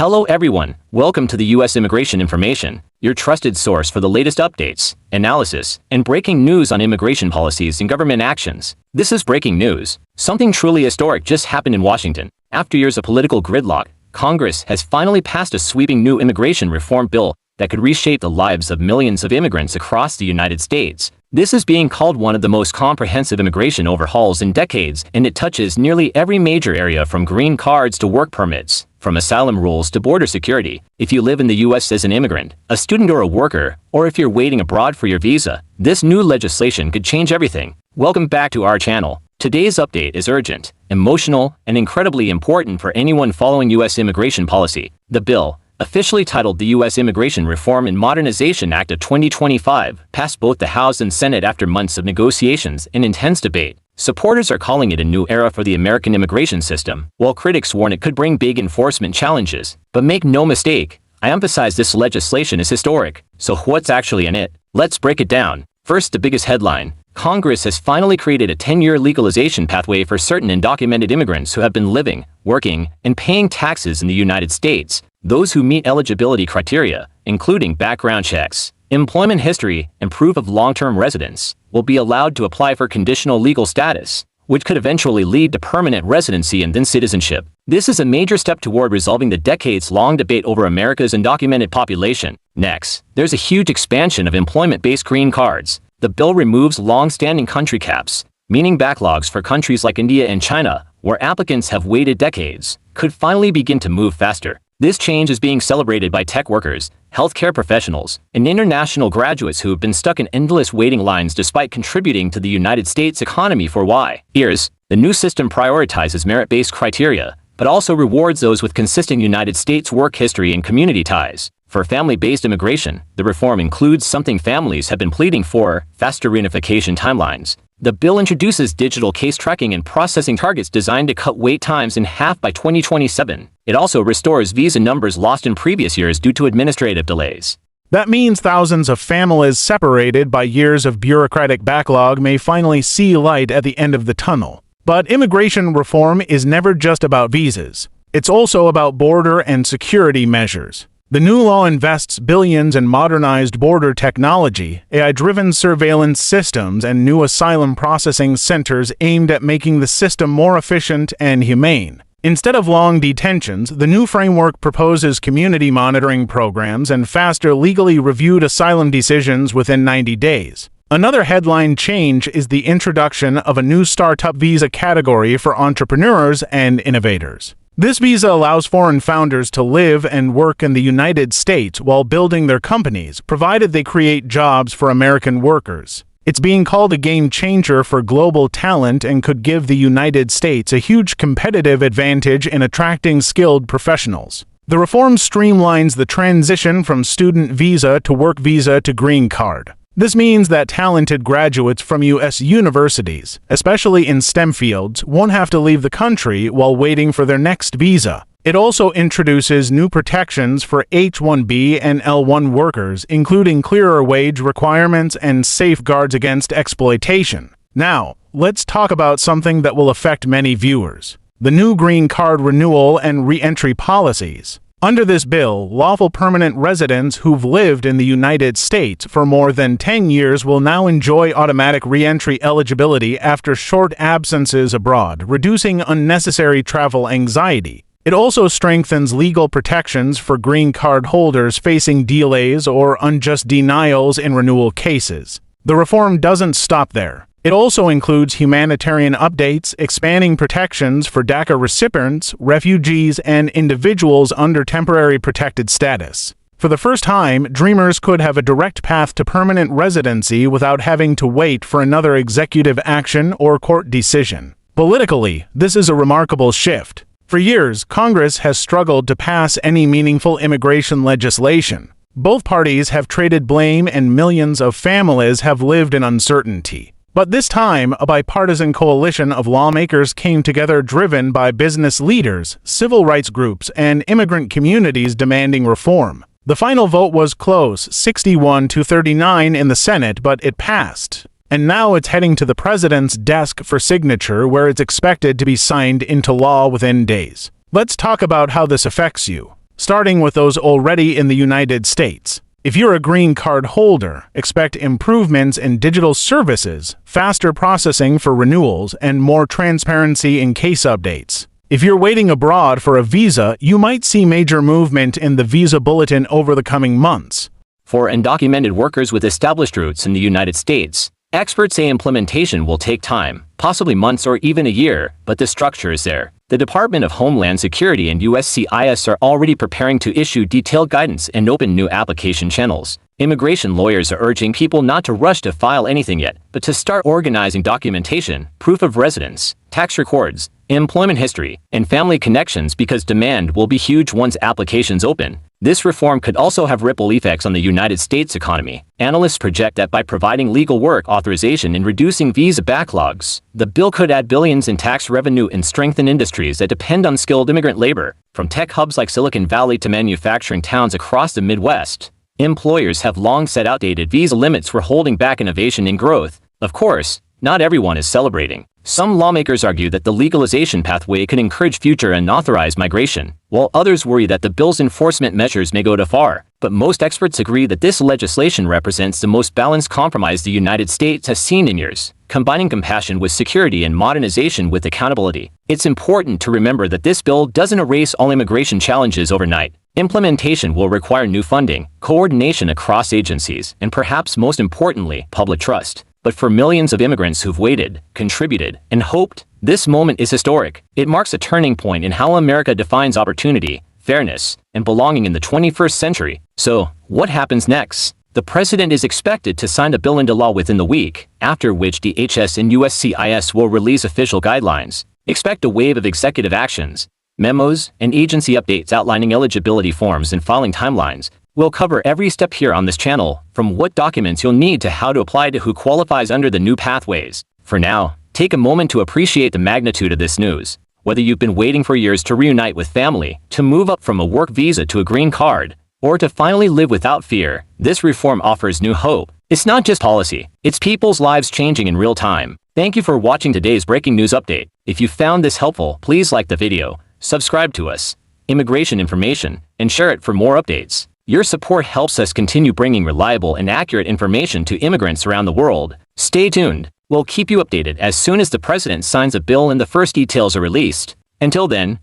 Hello everyone, welcome to the U.S. Immigration Information, your trusted source for the latest updates, analysis, and breaking news on immigration policies and government actions. This is breaking news. Something truly historic just happened in Washington. After years of political gridlock, Congress has finally passed a sweeping new immigration reform bill that could reshape the lives of millions of immigrants across the United States. This is being called one of the most comprehensive immigration overhauls in decades, and it touches nearly every major area from green cards to work permits, from asylum rules to border security. If you live in the U.S. as an immigrant, a student or a worker, or if you're waiting abroad for your visa, this new legislation could change everything. Welcome back to our channel. Today's update is urgent, emotional, and incredibly important for anyone following U.S. immigration policy. The bill, officially titled the U.S. Immigration Reform and Modernization Act of 2025, passed both the House and Senate after months of negotiations and intense debate. Supporters are calling it a new era for the American immigration system, while critics warn it could bring big enforcement challenges. But make no mistake, I emphasize this legislation is historic. So what's actually in it? Let's break it down. First, the biggest headline. Congress has finally created a 10-year legalization pathway for certain undocumented immigrants who have been living, working, and paying taxes in the United States. Those who meet eligibility criteria, including background checks, employment history, and proof of long-term residence, will be allowed to apply for conditional legal status, which could eventually lead to permanent residency and then citizenship. This is a major step toward resolving the decades-long debate over America's undocumented population. Next, there's a huge expansion of employment-based green cards. The bill removes long-standing country caps, meaning backlogs for countries like India and China, where applicants have waited decades, could finally begin to move faster. This change is being celebrated by tech workers, healthcare professionals, and international graduates who have been stuck in endless waiting lines despite contributing to the United States economy for years. The new system prioritizes merit-based criteria, but also rewards those with consistent United States work history and community ties. For family-based immigration, the reform includes something families have been pleading for: faster reunification timelines. The bill introduces digital case tracking and processing targets designed to cut wait times in half by 2027. It also restores visa numbers lost in previous years due to administrative delays. That means thousands of families separated by years of bureaucratic backlog may finally see light at the end of the tunnel. But immigration reform is never just about visas. It's also about border and security measures. The new law invests billions in modernized border technology, AI-driven surveillance systems, and new asylum processing centers aimed at making the system more efficient and humane. Instead of long detentions, the new framework proposes community monitoring programs and faster legally reviewed asylum decisions within 90 days. Another headline change is the introduction of a new startup visa category for entrepreneurs and innovators. This visa allows foreign founders to live and work in the United States while building their companies, provided they create jobs for American workers. It's being called a game changer for global talent and could give the United States a huge competitive advantage in attracting skilled professionals. The reform streamlines the transition from student visa to work visa to green card. This means that talented graduates from U.S. universities, especially in STEM fields, won't have to leave the country while waiting for their next visa. It also introduces new protections for H-1B and L-1 workers, including clearer wage requirements and safeguards against exploitation. Now, let's talk about something that will affect many viewers: the new green card renewal and re-entry policies. Under this bill, lawful permanent residents who've lived in the United States for more than 10 years will now enjoy automatic re-entry eligibility after short absences abroad, reducing unnecessary travel anxiety. It also strengthens legal protections for green card holders facing delays or unjust denials in renewal cases. The reform doesn't stop there. It also includes humanitarian updates, expanding protections for DACA recipients, refugees, and individuals under temporary protected status. For the first time, dreamers could have a direct path to permanent residency without having to wait for another executive action or court decision. Politically, this is a remarkable shift. For years, Congress has struggled to pass any meaningful immigration legislation. Both parties have traded blame and millions of families have lived in uncertainty. But this time, a bipartisan coalition of lawmakers came together driven by business leaders, civil rights groups, and immigrant communities demanding reform. The final vote was close, 61-39 in the Senate, but it passed. And now it's heading to the president's desk for signature, where it's expected to be signed into law within days. Let's talk about how this affects you. starting with those already in the United States. If you're a green card holder, expect improvements in digital services, faster processing for renewals, and more transparency in case updates. If you're waiting abroad for a visa, you might see major movement in the visa bulletin over the coming months. For undocumented workers with established roots in the United States, experts say implementation will take time, possibly months or even a year, but the structure is there. The Department of Homeland Security and USCIS are already preparing to issue detailed guidance and open new application channels. Immigration lawyers are urging people not to rush to file anything yet, but to start organizing documentation, proof of residence, tax records, employment history, and family connections because demand will be huge once applications open. This reform could also have ripple effects on the United States economy. Analysts project that by providing legal work authorization and reducing visa backlogs, the bill could add billions in tax revenue and strengthen industries that depend on skilled immigrant labor. From tech hubs like Silicon Valley to manufacturing towns across the Midwest, employers have long set outdated visa limits for holding back innovation and growth. Of course, not everyone is celebrating. Some lawmakers argue that the legalization pathway could encourage future unauthorized migration, while others worry that the bill's enforcement measures may go too far. But most experts agree that this legislation represents the most balanced compromise the United States has seen in years, combining compassion with security and modernization with accountability. It's important to remember that this bill doesn't erase all immigration challenges overnight. Implementation will require new funding, coordination across agencies, and perhaps most importantly, public trust. But for millions of immigrants who've waited, contributed, and hoped, this moment is historic. It marks a turning point in how America defines opportunity, fairness, and belonging in the 21st century. So, what happens next? The president is expected to sign the bill into law within the week, after which DHS and USCIS will release official guidelines. Expect a wave of executive actions, memos, and agency updates outlining eligibility forms and filing timelines. We'll cover every step here on this channel, from what documents you'll need to how to apply to who qualifies under the new pathways. For now, take a moment to appreciate the magnitude of this news. Whether you've been waiting for years to reunite with family, to move up from a work visa to a green card, or to finally live without fear, this reform offers new hope. It's not just policy, it's people's lives changing in real time. Thank you for watching today's breaking news update. If you found this helpful, please like the video, subscribe to us, Immigration Information, and share it for more updates. Your support helps us continue bringing reliable and accurate information to immigrants around the world. Stay tuned. We'll keep you updated as soon as the president signs a bill and the first details are released. Until then,